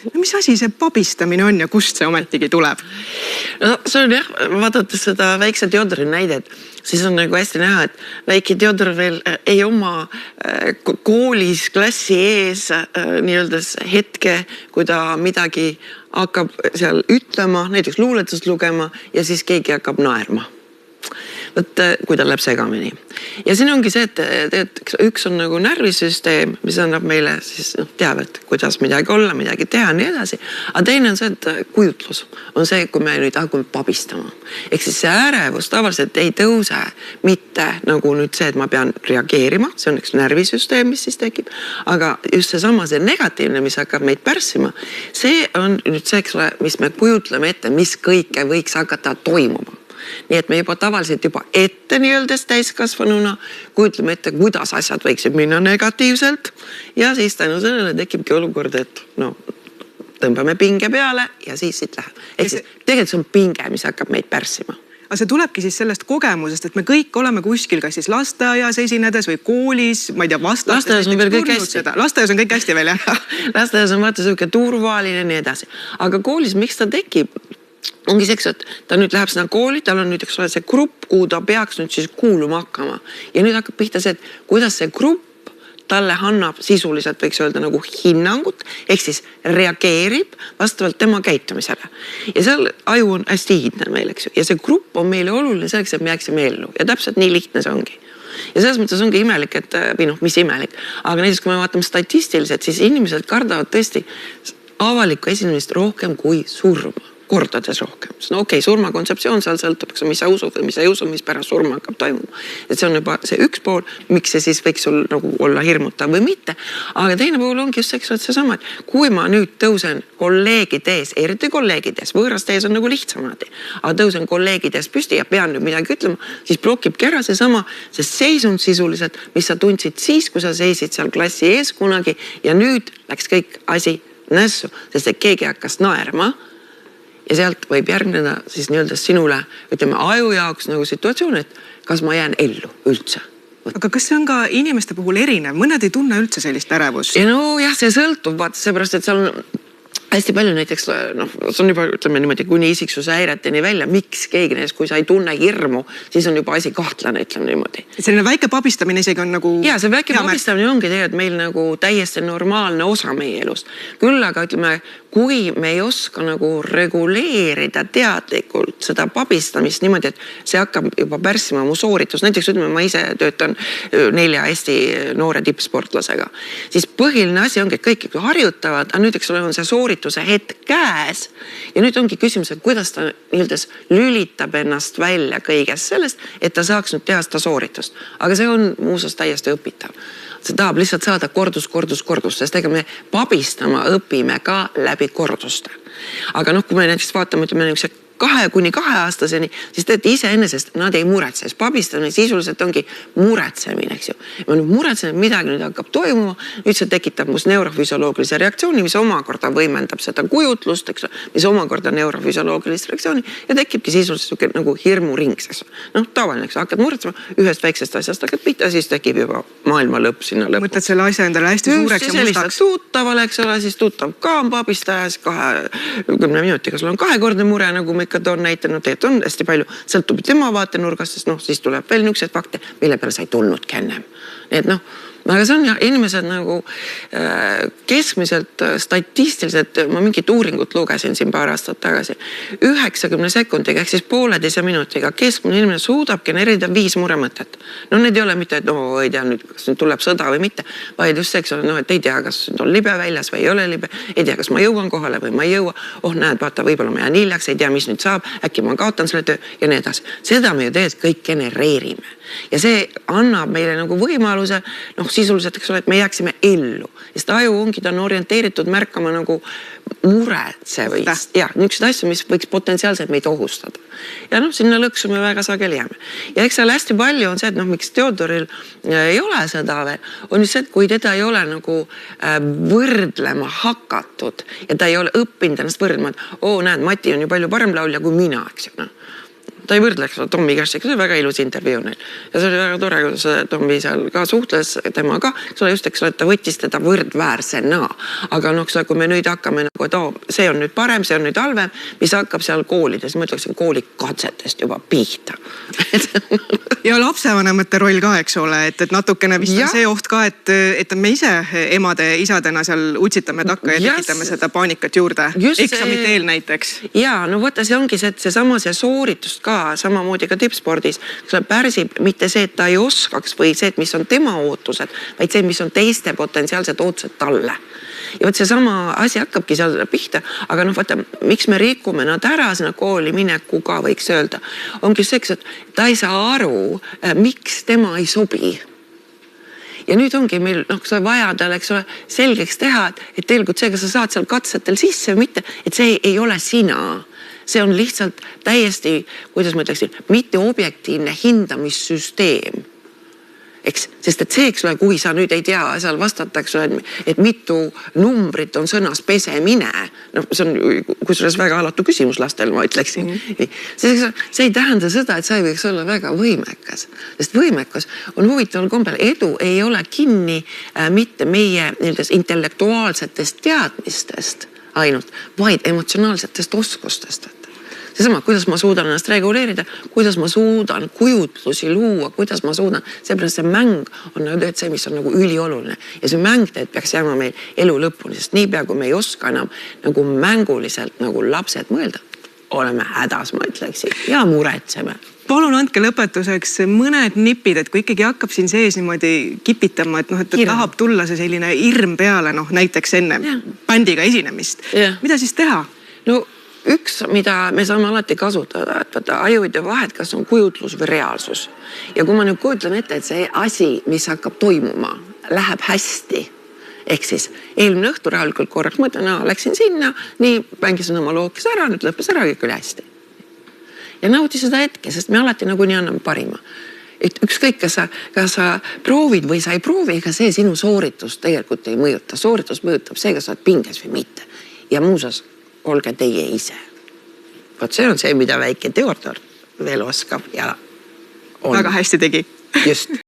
No mis asi see pabistamine on ja kust see ometigi tuleb? No see on jah, vaadates seda väikse Theodori näidet, siis on nagu hästi näha, et väike Theodor veel ei oma koolis klassi ees nii-öelda hetke, kui ta midagi hakkab seal ütlema, näiteks luuletust lugema ja siis keegi hakkab naerma. Võt, kui ta läheb segamini. Ja siin ongi see, et üks on nagu närvisüsteem, mis annab meile siis teavet, kuidas midagi olla, midagi teha, nii edasi. Aga teine on see, et kujutlus on see, kui me nüüd hakkame pabistama. Ehk siis see ärevus tavaliselt ei tõuse mitte nagu nüüd see, et ma pean reageerima, see on üks närvisüsteem, mis siis tekib, aga just see negatiivne, mis hakkab meid pärssima, see on nüüd see, mis me kujutleme ette, mis kõike võiks hakata toimuma. Nii et me juba tavaliselt juba ette nii-öeldes täiskasvanuna kujutleme ette, kuidas asjad võiksid minna negatiivselt ja siis tänu sellele tekibki olukord, et no, tõmbame pinge peale ja siis siit läheb. Ehk siis tegelikult see on pinge, mis hakkab meid pärssima. Aga see tulebki siis sellest kogemusest, et me kõik oleme kuskil, kas siis lasteaias esinedes või koolis, ma ei tea, lasteaias on veel kõik hästi. Lasteaias on kõik hästi veel, jah. Lasteaias on vaata selline turvaline nii edasi. Aga koolis, miks ta tekib? Ongi seks, et ta nüüd läheb sinna kooli, tal on nüüd see grupp, kuhu ta peaks nüüd siis kuuluma hakkama. Ja nüüd hakkab pihta see, et kuidas see grupp talle annab sisuliselt, võiks öelda nagu hinnangut, ehk siis reageerib vastavalt tema käitumisele. Ja seal aju on hästi hiidne meil, eks ju. Ja see grupp on meile oluline selleks, et me jääksime ellu. Ja täpselt nii lihtne see ongi. Ja selles mõttes ongi imelik, et, või noh, mis imelik. Aga näiteks, kui me vaatame statistiliselt, siis inimesed kardavad tõesti avalikku esinemist rohkem kui surma. Kordades rohkem. No okei, surma kontseptsioon seal sõltub, mis sa usud või mis sa ei usu, mis pärast surma hakkab toimuma. Et see on juba see üks pool, miks see siis võiks sul nagu olla hirmutav või mitte. Aga teine pool ongi just see sama, et kui ma nüüd tõusen kolleegides, eriti kolleegides, võõrastees on nagu lihtsamad, aga tõusen kolleegides püsti ja pean nüüd midagi ütlema, siis blokibki ära see seisund sisuliselt, mis sa tundsid siis, kui sa seisid seal klassi ees kunagi ja nüüd läks kõik asi nässu, sest et keegi hakkas naerma. Ja sealt võib järgneda siis nii-öelda sinule, ütleme, aju jaoks nagu situatsioon, et kas ma jään ellu üldse. Aga kas see on ka inimeste puhul erinev? Mõned ei tunne üldse sellist ärevust? Ja no jah, see sõltub, vaata seepärast, et seal on hästi palju näiteks, noh, see on juba, ütleme niimoodi, kuni isiksuse häireteni välja, miks keegi neist, kui sa ei tunne hirmu, siis on juba asi kahtlane, ütleme niimoodi. Selline väike pabistamine isegi on nagu... Ja, see väike pabistamine ongi tegelikult meil nagu täiesti normaalne osa meie elust. Küll aga, ütleme, kui me ei oska nagu reguleerida teadlikult seda pabistamist niimoodi, et see hakkab juba pärssima mu sooritus. Näiteks, ütleme, ma ise töötan 4 Eesti noore tippsportlasega. Siis põhiline asi ongi, et kõik harjutavad, aga nüüd on see sooritus hetk käes ja nüüd ongi küsimus, et kuidas ta nii-öelda lülitab ennast välja kõigest sellest, et ta saaks nüüd teha seda sooritust. Aga see on muuseas täiesti õpitav. See tahab lihtsalt saada kordus, sest ega me pabistama õpime ka läbi korduste. Aga noh, kui me näiteks vaatame, ütleme niisuguse 2 kuni 2 aastaseni, siis teete iseenesest nad ei muretse. Pabistamine sisuliselt ongi muretsemine, eks ju. Ma nüüd muretsen, et midagi nüüd hakkab toimuma, nüüd see tekitab must neurofüsioloogilise reaktsiooni, mis omakorda võimendab seda kujutlust, eks ju, mis omakorda neurofüsioloogilist reaktsiooni ja tekibki sisuliselt nagu hirmuringses. Noh, tavaline, eks hakkad muretsema, ühest väiksest asjast hakkad pihta, siis tekib juba maailma lõpp sinna lõppu. Mõtled selle asja endale hästi suureks ja mustaks. Tuttaval, eks ole, siis tuttav ka on pabistajas 20 minutiga, sul on 2-kordne mure, nagu me ikka toon näitanud, tegelikult on hästi palju, sõltub tema vaatenurgast, sest noh, siis tuleb veel niisugused fakte, mille peale sa ei tulnudki ennem. Nii et noh, aga see on ja inimesed nagu keskmiselt statistiliselt, ma mingit uuringut lugesin siin paar aastat tagasi, 90 sekundiga, ehk siis 1,5 minutiga keskmine inimene suudab genereerida 5 muremõtet. No need ei ole mitte, et no ei tea nüüd, kas nüüd tuleb sõda või mitte, vaid just see, no, et ei tea, kas nüüd on libe väljas või ei ole libe, ei tea, kas ma jõuan kohale või ma ei jõua, näed, vaata, võib-olla ma jään hiljaks, ei tea, mis nüüd saab, äkki ma kaotan selle töö ja nii edasi. Seda me ju tegelikult kõik genereerime. Ja see annab meile nagu võimaluse, noh, sisuliselt, eks ole, et me jääksime ellu. Sest aju ongi, ta on orienteeritud märkama nagu muretsevõist. Ja niisugused asju, mis võiks potentsiaalselt meid ohustada. Ja noh, sinna lõksu me väga sageli jääme. Ja eks seal hästi palju on see, et noh, miks Theodoril ei ole seda veel, on just see, et kui teda ei ole nagu võrdlema hakatud ja ta ei ole õppinud ennast võrdlema, et näed, Mati on ju palju parem laulja kui mina, eks ju, noh. ta ei võrdleks Tommi Käšiga, see oli väga ilus intervjuu neil. Ja see oli väga tore, kuidas Tommi seal ka suhtles temaga, just, eks ole, et ta võttis teda võrdväärsena. Aga noh, kui me nüüd hakkame nagu, et see on nüüd parem, see on nüüd halvem, mis hakkab seal koolides, ma ütleksin koolikatsetest juba pihta. Ja lapsevanemate roll ka, eks ole, et natukene vist on see oht ka, et me ise emade, isadena seal utsitame takka ja tekitame seda paanikat juurde. Eksamite eel näiteks. Ja, no võtta, see ongi see sama see sooritus ka, samamoodi ka tippspordis, see pärsib mitte see, et ta ei oskaks või see, et mis on tema ootused, vaid see, mis on teiste potentsiaalsed ootused talle. Ja võt see sama asi hakkabki seal pihta, aga noh, võtta, miks me rikume nad ära sinna kooli mineku ka võiks öelda, ongi see, et ta ei saa aru, miks tema ei sobi. Ja nüüd ongi meil, kui sa vaja tal, eks ole, selgeks teha, et tegelikult see, kas sa saad seal katsetel sisse või mitte, et see ei ole sina. See on lihtsalt täiesti, kuidas ma ütleksin, mitte objektiivne hindamissüsteem. Eks, sest et see, eks ole, kui sa nüüd ei tea, seal vastatakse, et mitu numbrit on sõnas pesemine. No, see on kusjuures väga alatu küsimus lastel, ma ütleksin. See ei tähenda seda, et sa ei võiks olla väga võimekas. Sest võimekas on huvitaval kombel. Edu ei ole kinni mitte meie intellektuaalsetest teadmistest ainult, vaid emotsionaalsetest oskustest. Seesama, kuidas ma suudan ennast reguleerida, kuidas ma suudan kujutlusi luua, kuidas ma suudan, seepärast see mäng on see, mis on nagu ülioluline. Ja see mäng peaks jääma meil elu lõpuni, sest niipea, kui me ei oska enam nagu mänguliselt nagu lapsed mõelda, oleme hädas, ma ütleksin, ja muretseme. Palun andke lõpetuseks mõned nipid, et kui ikkagi hakkab siin sees niimoodi kipitama, et tahab tulla see selline hirm peale, näiteks enne bändiga esinemist. Mida siis teha? No üks, mida me saame alati kasutada, et ajuide vahet, kas on kujutlus või reaalsus. Ja kui ma nüüd kujutlen ette, et see asi, mis hakkab toimuma, läheb hästi. Ehk siis eelmine õhtu rahulikult korraks mõtlen, läksin sinna, nii mängisin oma lookis ära, nüüd lõppes ära, kõik oli hästi. Ja nauti seda hetke, sest me alati nagu nii anname parima. Et ükskõik, kas sa proovid või sa ei proovi, ega see sinu sooritus tegelikult ei mõjuta. Sooritus mõjutab see, kas sa oled pinges või mitte. Ja muusas, olge teie ise. Vaat see on see, mida väike Theodor veel oskab ja on. Väga hästi tegi. Just.